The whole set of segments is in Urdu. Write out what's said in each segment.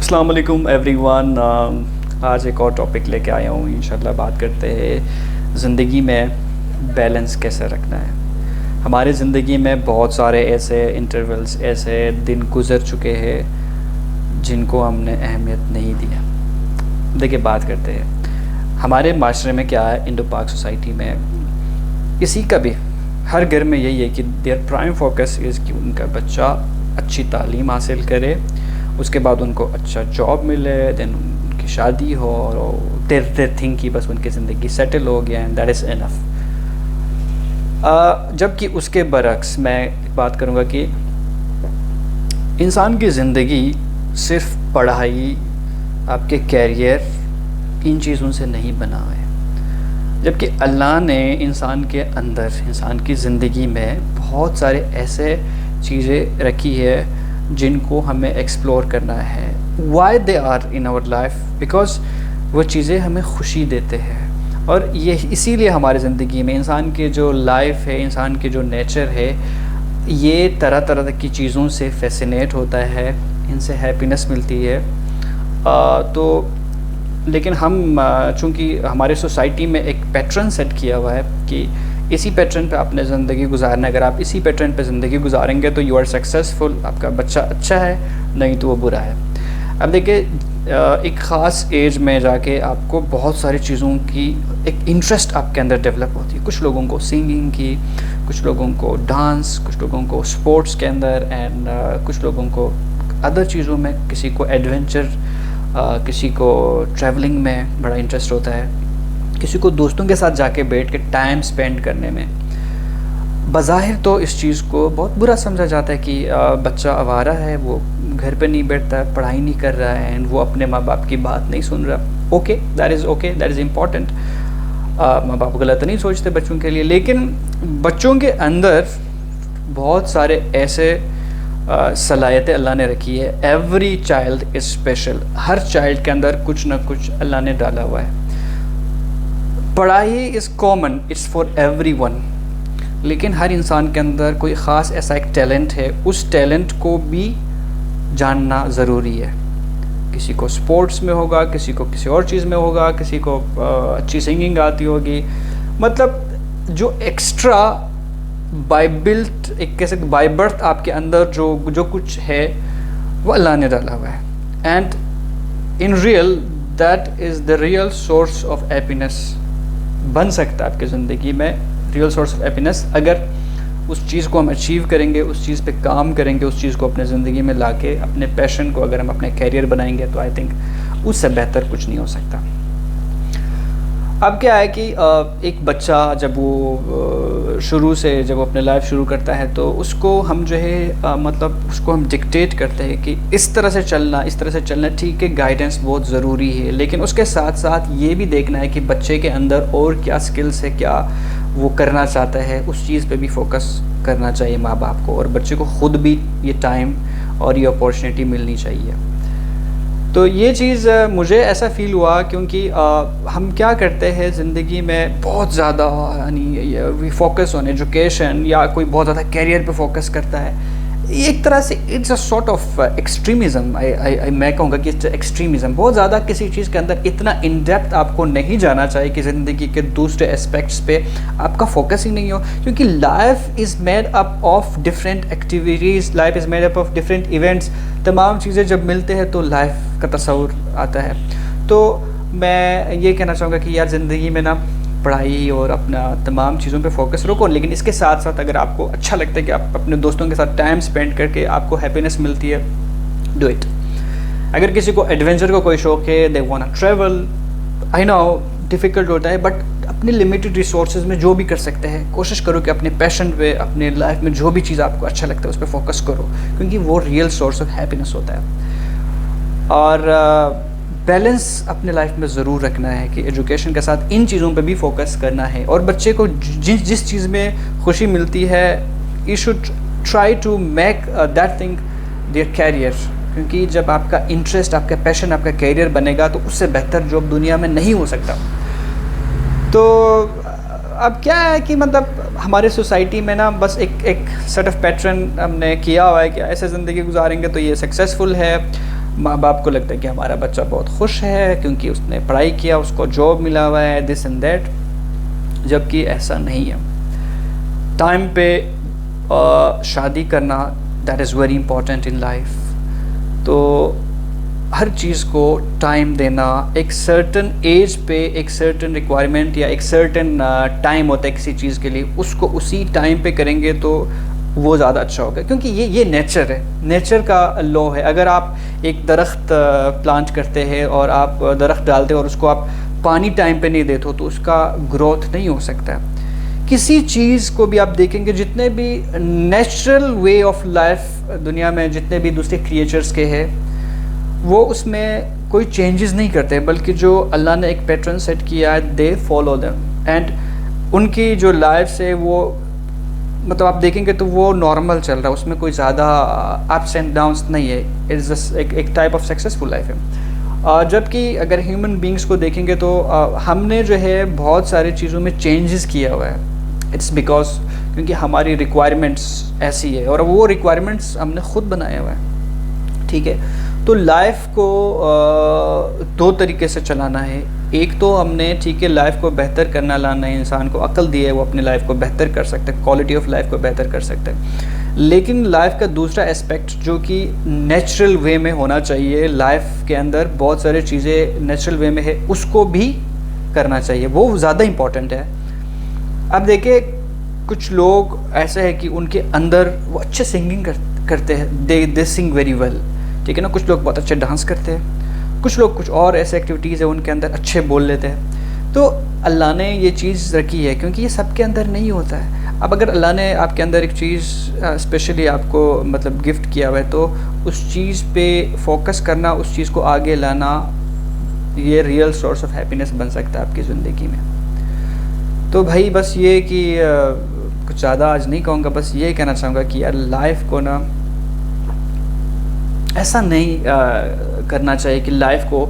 السلام علیکم ایوری ون. آج ایک اور ٹاپک لے کے آیا ہوں. انشاءاللہ بات کرتے ہیں زندگی میں بیلنس کیسے رکھنا ہے. ہماری زندگی میں بہت سارے ایسے انٹرولز، ایسے دن گزر چکے ہیں جن کو ہم نے اہمیت نہیں دیا. دیکھیں بات کرتے ہیں ہمارے معاشرے میں کیا ہے. انڈو پاک سوسائٹی میں کسی کا بھی ہر گھر میں یہی ہے کہ دیئر پرائم فوکس از کہ ان کا بچہ اچھی تعلیم حاصل کرے، اس کے بعد ان کو اچھا جاب ملے، دین ان کی شادی ہو، اور دیر تھنک کہ بس ان کی زندگی سیٹل ہو گیا اینڈ دیٹ از انف. جبکہ اس کے برعکس میں بات کروں گا کہ انسان کی زندگی صرف پڑھائی، آپ کے کیریئر، ان چیزوں سے نہیں بنا ہے. جبکہ اللہ نے انسان کے اندر، انسان کی زندگی میں بہت سارے ایسے چیزیں رکھی ہے جن کو ہمیں ایکسپلور کرنا ہے. Why they are in our life? Because وہ چیزیں ہمیں خوشی دیتے ہیں. اور یہ اسی لیے ہماری زندگی میں انسان کی جو لائف ہے، انسان کی جو نیچر ہے، یہ طرح طرح کی چیزوں سے فیسینیٹ ہوتا ہے، ان سے ہیپینس ملتی ہے. تو لیکن ہم چونکہ ہمارے سوسائٹی میں ایک پیٹرن سیٹ کیا ہوا ہے کہ اسی پیٹرن پہ آپ نے زندگی گزارنا ہے. اگر آپ اسی پیٹرن پہ زندگی گزاریں گے تو یو آر سکسیزفل، آپ کا بچہ اچھا ہے، نہیں تو وہ برا ہے. اب دیکھیں ایک خاص ایج میں جا کے آپ کو بہت ساری چیزوں کی ایک انٹرسٹ آپ کے اندر ڈیولپ ہوتی ہے. کچھ لوگوں کو سنگنگ کی، کچھ لوگوں کو ڈانس، کچھ لوگوں کو اسپورٹس کے اندر، اینڈ کچھ لوگوں کو ادر چیزوں میں، کسی کو ایڈونچر، کسی کو ٹریولنگ میں بڑا انٹرسٹ ہوتا ہے، کسی کو دوستوں کے ساتھ جا کے بیٹھ کے ٹائم سپینڈ کرنے میں. بظاہر تو اس چیز کو بہت برا سمجھا جاتا ہے کہ بچہ آوارہ ہے، وہ گھر پہ نہیں بیٹھتا ہے، پڑھائی نہیں کر رہا ہے، اینڈ وہ اپنے ماں باپ کی بات نہیں سن رہا. Okay, that is important. ماں باپ غلط نہیں سوچتے بچوں کے لیے، لیکن بچوں کے اندر بہت سارے ایسے صلاحیتیں اللہ نے رکھی ہے. Every child is special. Hare child کے اندر کچھ نہ کچھ اللہ نے ڈالا ہوا ہے. پڑھائی is common, it's for everyone, لیکن ہر انسان کے اندر کوئی خاص ایسا ایک ٹیلنٹ ہے. اس ٹیلنٹ کو بھی جاننا ضروری ہے. کسی کو سپورٹس میں ہوگا، کسی کو کسی اور چیز میں ہوگا، کسی کو اچھی سنگنگ آتی ہوگی. مطلب جو ایکسٹرا بائی بلٹ، ایک کیسے بائی برتھ آپ کے اندر جو کچھ ہے وہ اللہ نے ڈالا ہوا ہے. And in real that is the real source of happiness. بن سکتا ہے آپ کی زندگی میں ریئل سورس آف ہیپینس اگر اس چیز کو ہم اچیو کریں گے، اس چیز پہ کام کریں گے، اس چیز کو اپنے زندگی میں لا کے اپنے پیشن کو اگر ہم اپنے کیریئر بنائیں گے تو آئی تھنک اس سے بہتر کچھ نہیں ہو سکتا. اب کیا ہے کہ ایک بچہ جب وہ شروع سے جب وہ اپنے لائف شروع کرتا ہے تو اس کو ہم جو ہے مطلب اس کو ہم ڈکٹیٹ کرتے ہیں کہ اس طرح سے چلنا، اس طرح سے چلنا. ٹھیک ہے، گائیڈنس بہت ضروری ہے، لیکن اس کے ساتھ ساتھ یہ بھی دیکھنا ہے کہ بچے کے اندر اور کیا سکلز ہے، کیا وہ کرنا چاہتا ہے، اس چیز پہ بھی فوکس کرنا چاہیے ماں باپ کو. اور بچے کو خود بھی یہ ٹائم اور یہ اپورچونیٹی ملنی چاہیے. تو یہ چیز مجھے ایسا فیل ہوا کیونکہ ہم کیا کرتے ہیں زندگی میں بہت زیادہ، یعنی وی فوکس آن ایجوکیشن، یا کوئی بہت زیادہ کیریئر پہ فوکس کرتا ہے. ایک طرح سے it's a sort of extremism. میں کہوں گا کہ اٹس ایکسٹریمزم. بہت زیادہ کسی چیز کے اندر اتنا ان ڈیپتھ آپ کو نہیں جانا چاہیے کہ زندگی کے دوسرے اسپیکٹس پہ آپ کا فوکس ہی نہیں ہو. کیونکہ life is made up of different activities, life is made up of different events. تمام چیزیں جب ملتے ہیں تو لائف کا تصور آتا ہے. تو میں یہ کہنا چاہوں گا کہ یار زندگی میں نا پڑھائی اور اپنا تمام چیزوں پہ فوکس رکھو، لیکن اس کے ساتھ ساتھ اگر آپ کو اچھا لگتا ہے کہ آپ اپنے دوستوں کے ساتھ ٹائم سپینڈ کر کے آپ کو ہیپینس ملتی ہے، ڈو اٹ. اگر کسی کو ایڈونچر کا کوئی شوق ہے، they want to travel, I know difficult ہوتا ہے، بٹ اپنے لمیٹڈ ریسورسز میں جو بھی کر سکتے ہیں کوشش کرو کہ اپنے پیشن پہ، اپنے لائف میں جو بھی چیز آپ کو اچھا لگتا ہے اس پہ فوکس کرو، کیونکہ وہ ریئل سورس آف ہیپینس ہوتا ہے. اور بیلنس اپنے لائف میں ضرور رکھنا ہے کہ ایجوکیشن کے ساتھ ان چیزوں پہ بھی فوکس کرنا ہے. اور بچے کو جس چیز میں خوشی ملتی ہے، you should try to make that thing their career. کیونکہ جب آپ کا انٹرسٹ، آپ کا پیشن آپ کا کیریئر بنے گا تو اس سے بہتر جاب دنیا میں نہیں ہو سکتا. تو اب کیا ہے کہ مطلب ہمارے سوسائٹی میں نا بس ایک سیٹ آف پیٹرن ہم نے کیا ہوا ہے کہ ایسے زندگی گزاریں گے تو یہ سکسیزفل ہے. ماں باپ کو لگتا ہے کہ ہمارا بچہ بہت خوش ہے کیونکہ اس نے پڑھائی کیا, اس کو جاب ملا ہوا ہے, دس اینڈ دیٹ, جبکہ ایسا نہیں ہے. ٹائم پہ شادی کرنا that is very important in life. تو ہر چیز کو ٹائم دینا, ایک سرٹن ایج پہ ایک سرٹن ریکوائرمنٹ یا ایک سرٹن ٹائم ہوتا ہے کسی چیز کے لیے, اس کو اسی ٹائم پہ کریں گے تو وہ زیادہ اچھا ہوگا, کیونکہ یہ نیچر ہے, نیچر کا لا ہے. اگر آپ ایک درخت پلانٹ کرتے ہیں اور آپ درخت ڈالتے ہیں اور اس کو آپ پانی ٹائم پہ نہیں دیتے ہو تو اس کا گروتھ نہیں ہو سکتا ہے. کسی چیز کو بھی آپ دیکھیں گے, جتنے بھی نیچرل وے آف لائف دنیا میں جتنے بھی دوسرے کریچرز کے ہیں وہ اس میں کوئی چینجز نہیں کرتے, بلکہ جو اللہ نے ایک پیٹرن سیٹ کیا ہے دے فالو دیم, اینڈ ان کی جو لائف ہے وہ مطلب آپ دیکھیں گے تو وہ نارمل چل رہا ہے, اس میں کوئی زیادہ اپس اینڈ ڈاؤنس نہیں ہے. اٹس ایک ٹائپ آف سکسیزفل لائف ہے. جبکہ اگر ہیومن بینگس کو دیکھیں گے تو ہم نے جو ہے بہت ساری چیزوں میں چینجز کیا ہوا ہے. اٹس بیکاز کیونکہ ہماری ریکوائرمنٹس ایسی ہے اور وہ ریکوائرمنٹس ہم نے خود بنایا ہوا ہے. ٹھیک ہے, تو لائف کو دو طریقے سے چلانا ہے. ایک تو ہم نے ٹھیک ہے لائف کو بہتر کرنا لانا ہے, انسان کو عقل دی ہے وہ اپنی لائف کو بہتر کر سکتا ہے, کوالٹی آف لائف کو بہتر کر سکتا ہے. لیکن لائف کا دوسرا اسپیکٹ جو کہ نیچرل وے میں ہونا چاہیے, لائف کے اندر بہت ساری چیزیں نیچرل وے میں ہے اس کو بھی کرنا چاہیے, وہ زیادہ امپورٹنٹ ہے. اب دیکھیں کچھ لوگ ایسے ہیں کہ ان کے اندر وہ اچھے سنگنگ کرتے ہیں, دے سنگ ویری ویل, ٹھیک ہے نا. کچھ لوگ بہت اچھے ڈانس کرتے ہیں, کچھ لوگ کچھ اور ایسے ایکٹیویٹیز ہیں ان کے اندر اچھے بول لیتے ہیں. تو اللہ نے یہ چیز رکھی ہے کیونکہ یہ سب کے اندر نہیں ہوتا ہے. اب اگر اللہ نے آپ کے اندر ایک چیز اسپیشلی آپ کو مطلب گفٹ کیا ہوا ہے تو اس چیز پہ فوکس کرنا, اس چیز کو آگے لانا, یہ ریئل سورس آف ہیپینس بن سکتا ہے آپ کی زندگی میں. تو بھائی بس یہ کہ کچھ زیادہ آج نہیں کہوں گا, بس یہ کہنا چاہوں گا کہ یار لائف کو نا ایسا نہیں کرنا چاہیے کہ لائف کو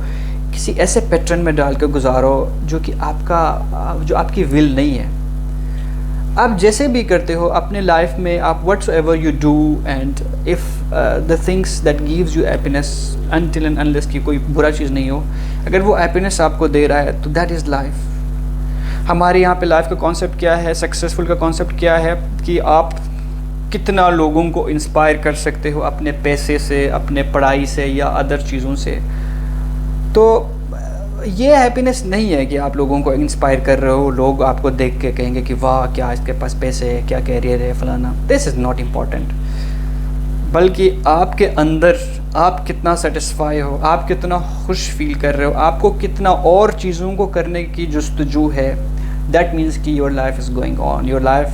کسی ایسے پیٹرن میں ڈال کے گزارو جو کہ آپ کی ول نہیں ہے. آپ جیسے بھی کرتے ہو اپنے لائف میں آپ what's ever you do, and if the things that gives you happiness until and unless کی کوئی برا چیز نہیں ہو, اگر وہ ہیپینس آپ کو دے رہا ہے تو دیٹ از لائف. ہمارے یہاں پہ لائف کا کانسیپٹ کیا ہے, سکسیزفل کا کانسیپٹ کیا ہے کہ آپ کتنا لوگوں کو انسپائر کر سکتے ہو اپنے پیسے سے, اپنے پڑھائی سے یا ادر چیزوں سے. تو یہ ہیپینس نہیں ہے کہ آپ لوگوں کو انسپائر کر رہے ہو, لوگ آپ کو دیکھ کے کہیں گے کہ واہ کیا اس کے پاس پیسے ہے, کیا کیریئر ہے فلانا. دس از ناٹ امپورٹنٹ, بلکہ آپ کے اندر آپ کتنا سیٹسفائی ہو, آپ کتنا خوش فیل کر رہے ہو, آپ کو کتنا اور چیزوں کو کرنے کی جستجو ہے. دیٹ مینس کہ your life is going on, your life,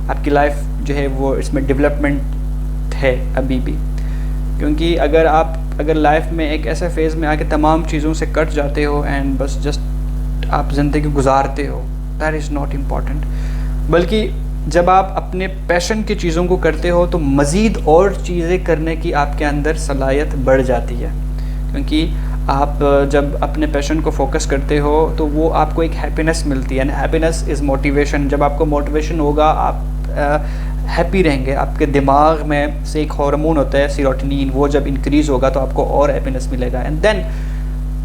آپ کی لائف جو ہے وہ اس میں ڈیولپمنٹ ہے ابھی بھی. کیونکہ اگر لائف میں ایک ایسے فیز میں آ کے تمام چیزوں سے کٹ جاتے ہو اینڈ بس جسٹ آپ زندگی گزارتے ہو, دیٹ از ناٹ امپورٹنٹ. بلکہ جب آپ اپنے پیشن کی چیزوں کو کرتے ہو تو مزید اور چیزیں کرنے کی آپ کے اندر صلاحیت بڑھ جاتی ہے. کیونکہ آپ جب اپنے پیشن کو فوکس کرتے ہو تو وہ آپ کو ایک ہیپینس ملتی ہے, اینڈ ہیپینس از موٹیویشن. جب آپ کو موٹیویشن ہوگا آپ ہیپی رہیں گے. آپ کے دماغ میں سے ایک ہارمون ہوتا ہے سیروٹونین, وہ جب انکریز ہوگا تو آپ کو اور ہیپینس ملے گا, and then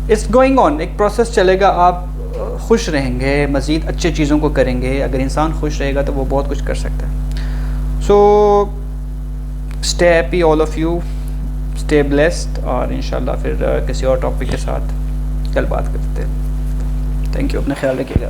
it's going on, ایک پروسیس چلے گا. آپ خوش رہیں گے, مزید اچھے چیزوں کو کریں گے. اگر انسان خوش رہے گا تو وہ بہت کچھ کر سکتا ہے. So stay happy all of you, stay blessed, اور انشاءاللہ پھر کسی اور ٹاپک کے ساتھ کل بات کرتے ہیں. تھینک یو, اپنا خیال رکھیے گا.